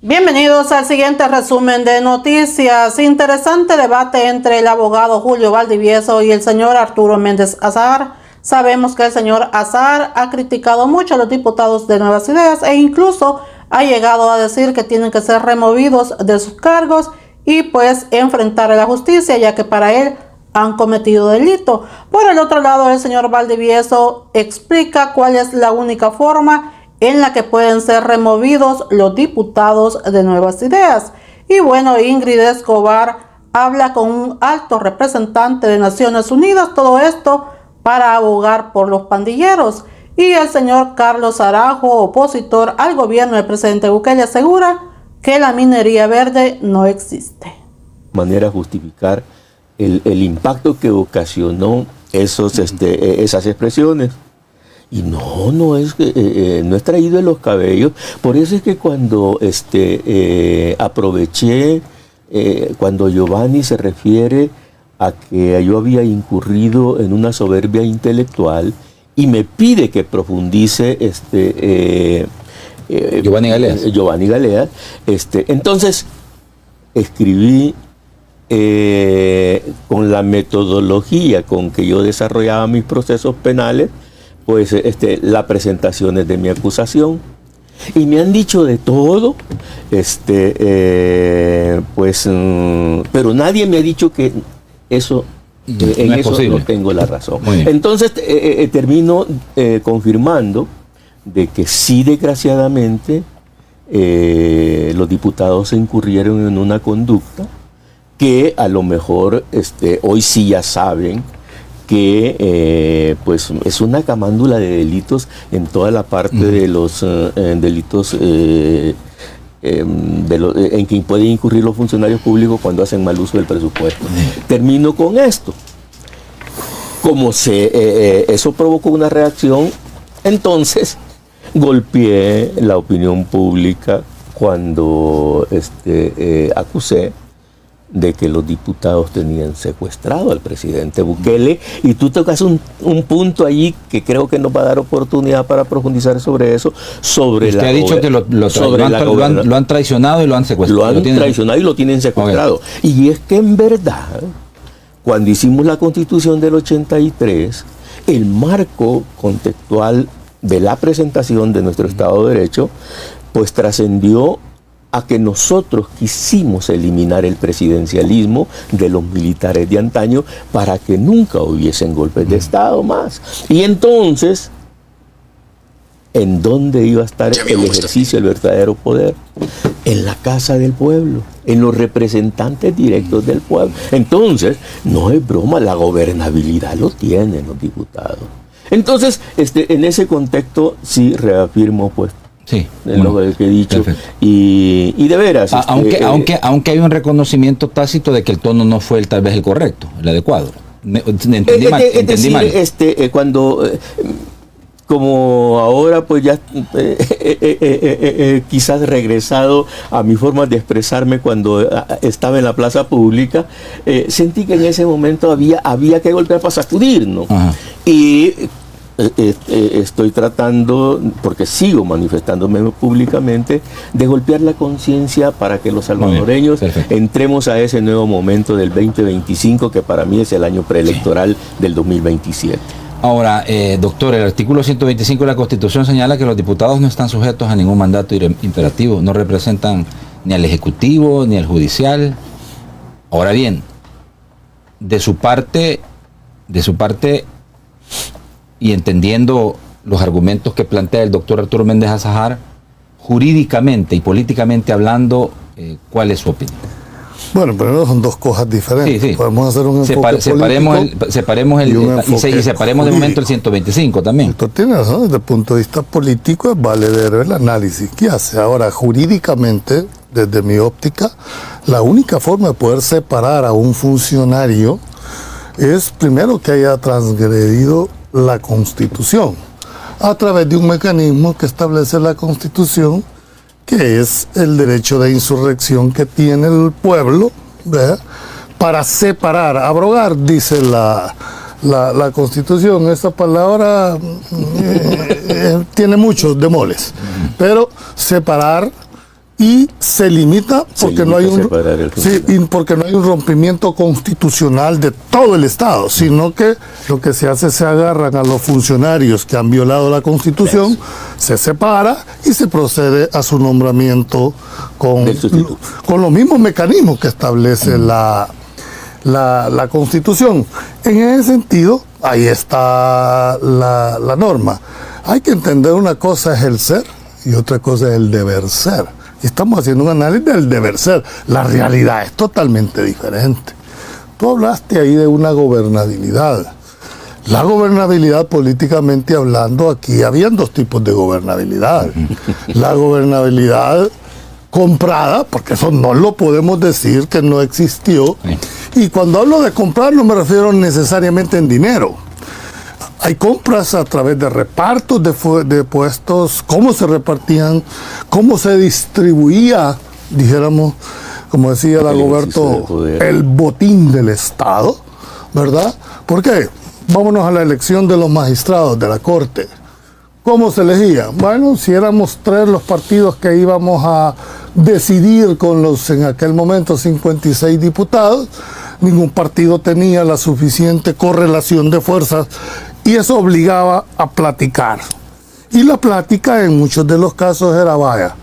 Bienvenidos al siguiente resumen de noticias. Interesante debate entre el abogado Julio Valdivieso y el señor Arturo Méndez Azahar. Sabemos que el señor Azahar ha criticado mucho a los diputados de Nuevas Ideas e incluso ha llegado a decir que tienen que ser removidos de sus cargos y pues enfrentar a la justicia, ya que para él han cometido delito. Por el otro lado, el señor Valdivieso explica cuál es la única forma en la que pueden ser removidos los diputados de Nuevas Ideas. Y bueno, Ingrid Escobar habla con un alto representante de Naciones Unidas, todo esto para abogar por los pandilleros. Y el señor Carlos Araujo, opositor al gobierno del presidente Bukele, asegura que la minería verde no existe. Manera justificar el impacto que ocasionó esas expresiones. Y no es traído de los cabellos. Por eso es que cuando aproveché, cuando Giovanni se refiere a que yo había incurrido en una soberbia intelectual y me pide que profundice Giovanni Galeas, entonces escribí con la metodología con que yo desarrollaba mis procesos penales, pues las presentaciones de mi acusación. Y me han dicho de todo, pero nadie me ha dicho que eso, en eso no tengo la razón. Entonces termino confirmando de que sí, desgraciadamente, los diputados se incurrieron en una conducta que a lo mejor hoy sí ya saben que pues es una camándula de delitos en toda la parte de los delitos en que pueden incurrir los funcionarios públicos cuando hacen mal uso del presupuesto. Termino con esto. Como eso provocó una reacción, entonces golpeé la opinión pública cuando acusé de que los diputados tenían secuestrado al presidente Bukele, y tú tocas un punto allí que creo que nos va a dar oportunidad para profundizar sobre eso, sobre Usted ha dicho que lo han traicionado y lo han secuestrado. Lo han traicionado y lo tienen secuestrado. Okay. Y es que en verdad, cuando hicimos la Constitución del 83, el marco contextual de la presentación de nuestro Estado de Derecho, pues trascendió a que nosotros quisimos eliminar el presidencialismo de los militares de antaño para que nunca hubiesen golpes de Estado más. Y entonces, ¿en dónde iba a estar el ejercicio del verdadero poder? En la casa del pueblo, en los representantes directos del pueblo. Entonces, no es broma, la gobernabilidad lo tienen los diputados. Entonces, en ese contexto sí reafirmo, pues, sí, lo que he dicho. Y de veras. Aunque hay un reconocimiento tácito de que el tono no fue tal vez el correcto, el adecuado. Entendí mal. Cuando, como ahora pues ya quizás regresado a mi forma de expresarme cuando estaba en la plaza pública, sentí que en ese momento había que golpear para sacudir, ¿no? Y estoy tratando, porque sigo manifestándome públicamente, de golpear la conciencia para que los salvadoreños entremos a ese nuevo momento del 2025, que para mí es el año preelectoral del 2027. Ahora, doctor, el artículo 125 de la Constitución señala que los diputados no están sujetos a ningún mandato imperativo, no representan ni al Ejecutivo ni al Judicial. Ahora bien, de su parte, y entendiendo los argumentos que plantea el doctor Arturo Méndez Azahar, jurídicamente y políticamente hablando, ¿cuál es su opinión? Bueno, primero son dos cosas diferentes. Sí. Podemos hacer un enfoque separemos de momento el 125 también. Doctor, tiene razón, desde el punto de vista político es valedero el análisis que hace. Ahora, jurídicamente, desde mi óptica, la única forma de poder separar a un funcionario es primero que haya transgredido la Constitución a través de un mecanismo que establece la Constitución, que es el derecho de insurrección que tiene el pueblo, ¿verdad?, para separar, abrogar, dice la Constitución. Esa palabra tiene muchos demoles, pero separar y se limita porque no hay un rompimiento constitucional de todo el Estado, sino que lo que se hace, se agarran a los funcionarios que han violado la Constitución, se separa y se procede a su nombramiento con los mismos mecanismos que establece la Constitución. En ese sentido, ahí está la norma. Hay que entender, una cosa es el ser y otra cosa es el deber ser. Estamos haciendo un análisis del deber ser. La realidad es totalmente diferente. Tú hablaste ahí de una gobernabilidad. La gobernabilidad, políticamente hablando, aquí habían dos tipos de gobernabilidad. La gobernabilidad comprada, porque eso no lo podemos decir que no existió. Y cuando hablo de comprar no me refiero necesariamente en dinero. Hay compras a través de repartos de puestos, cómo se repartían, cómo se distribuía, dijéramos, como decía Dagoberto, el botín del Estado, ¿verdad? ¿Por qué? Vámonos a la elección de los magistrados de la Corte. ¿Cómo se elegía? Bueno, si éramos 3 los partidos que íbamos a decidir con los, en aquel momento, 56 diputados, ningún partido tenía la suficiente correlación de fuerzas y eso obligaba a platicar. Y la plática en muchos de los casos era, vaya,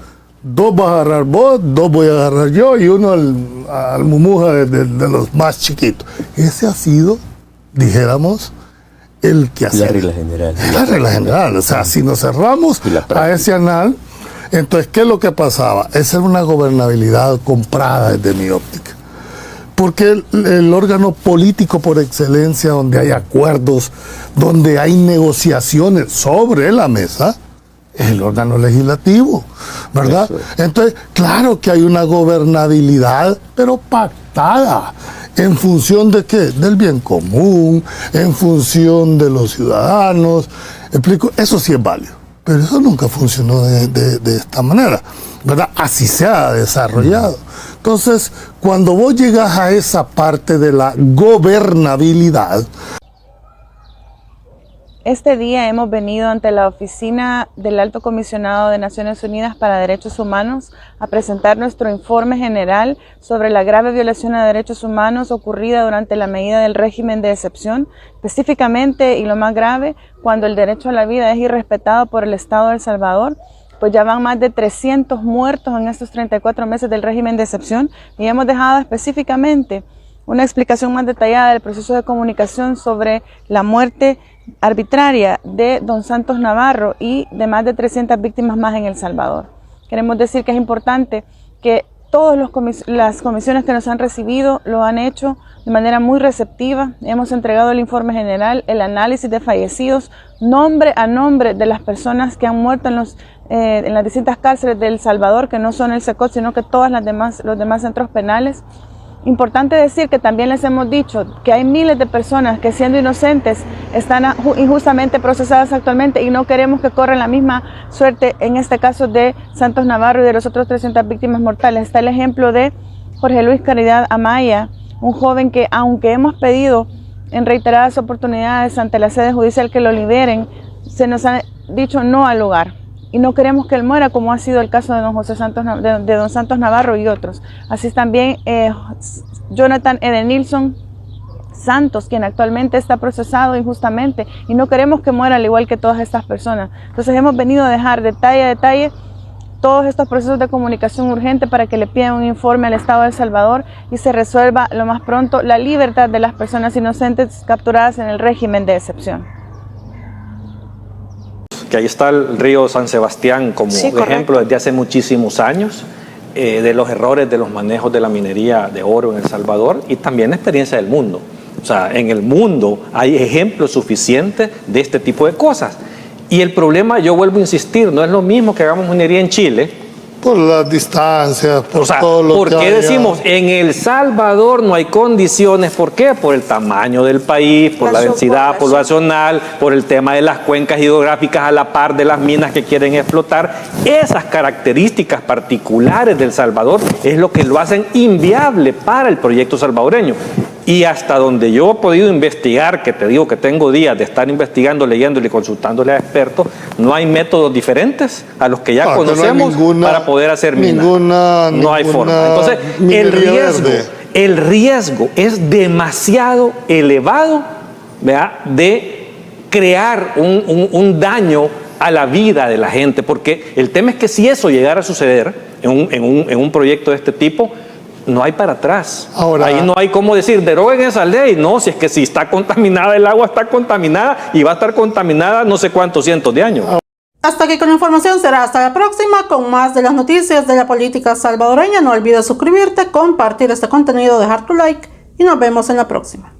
2 vas a agarrar vos, 2 voy a agarrar yo y uno al mumuja de los más chiquitos. Ese ha sido, dijéramos, el que hace. La regla general. La regla general. O sea, si nos cerramos a ese anal, entonces, ¿qué es lo que pasaba? Esa era una gobernabilidad comprada desde mi óptica. Porque el órgano político por excelencia, donde hay acuerdos, donde hay negociaciones sobre la mesa, es el órgano legislativo, ¿verdad? Entonces, claro que hay una gobernabilidad, pero pactada. ¿En función de qué? Del bien común, en función de los ciudadanos. Explico, eso sí es válido, pero eso nunca funcionó de esta manera, ¿verdad? Así se ha desarrollado. Entonces, cuando vos llegas a esa parte de la gobernabilidad. Este día hemos venido ante la oficina del Alto Comisionado de Naciones Unidas para Derechos Humanos a presentar nuestro informe general sobre la grave violación a derechos humanos ocurrida durante la medida del régimen de excepción, específicamente y lo más grave, cuando el derecho a la vida es irrespetado por el Estado de El Salvador. Pues ya van más de 300 muertos en estos 34 meses del régimen de excepción y hemos dejado específicamente una explicación más detallada del proceso de comunicación sobre la muerte arbitraria de don Santos Navarro y de más de 300 víctimas más en El Salvador. Queremos decir que es importante que todas las comisiones que nos han recibido lo han hecho de manera muy receptiva. Hemos entregado el informe general, el análisis de fallecidos, nombre a nombre de las personas que han muerto en las distintas cárceles de El Salvador, que no son el SECOT, sino que todos los demás centros penales. Importante decir que también les hemos dicho que hay miles de personas que, siendo inocentes, están injustamente procesadas actualmente y no queremos que corran la misma suerte en este caso de Santos Navarro y de los otros 300 víctimas mortales. Está el ejemplo de Jorge Luis Caridad Amaya, un joven que, aunque hemos pedido en reiteradas oportunidades ante la sede judicial que lo liberen, se nos ha dicho no al lugar. Y no queremos que él muera, como ha sido el caso de don Santos Navarro y otros. Así es también Jonathan Edenilson Santos, quien actualmente está procesado injustamente, y no queremos que muera al igual que todas estas personas. Entonces hemos venido a dejar detalle a detalle todos estos procesos de comunicación urgente para que le pidan un informe al Estado de El Salvador y se resuelva lo más pronto la libertad de las personas inocentes capturadas en el régimen de excepción. Que ahí está el río San Sebastián como ejemplo desde hace muchísimos años de los errores de los manejos de la minería de oro en El Salvador y también la experiencia del mundo. O sea, en el mundo hay ejemplos suficientes de este tipo de cosas. Y el problema, yo vuelvo a insistir, no es lo mismo que hagamos minería en Chile. Por las distancias, por todo lo que ¿por qué decimos en El Salvador no hay condiciones? ¿Por qué? Por el tamaño del país, por la densidad poblacional, por el tema de las cuencas hidrográficas a la par de las minas que quieren explotar. Esas características particulares del Salvador es lo que lo hacen inviable para el proyecto salvadoreño. Y hasta donde yo he podido investigar, que te digo que tengo días de estar investigando, leyéndole y consultándole a expertos, no hay métodos diferentes a los que ya conocemos para poder hacer mina. No hay forma. Entonces, el riesgo es demasiado elevado, ¿verdad?, de crear un daño a la vida de la gente, porque el tema es que si eso llegara a suceder en un proyecto de este tipo, no hay para atrás. Ahora, ahí no hay cómo decir, deroguen esa ley. No, si es que si está contaminada, el agua está contaminada y va a estar contaminada no sé cuántos cientos de años. Hasta aquí con la información, será hasta la próxima con más de las noticias de la política salvadoreña. No olvides suscribirte, compartir este contenido, dejar tu like y nos vemos en la próxima.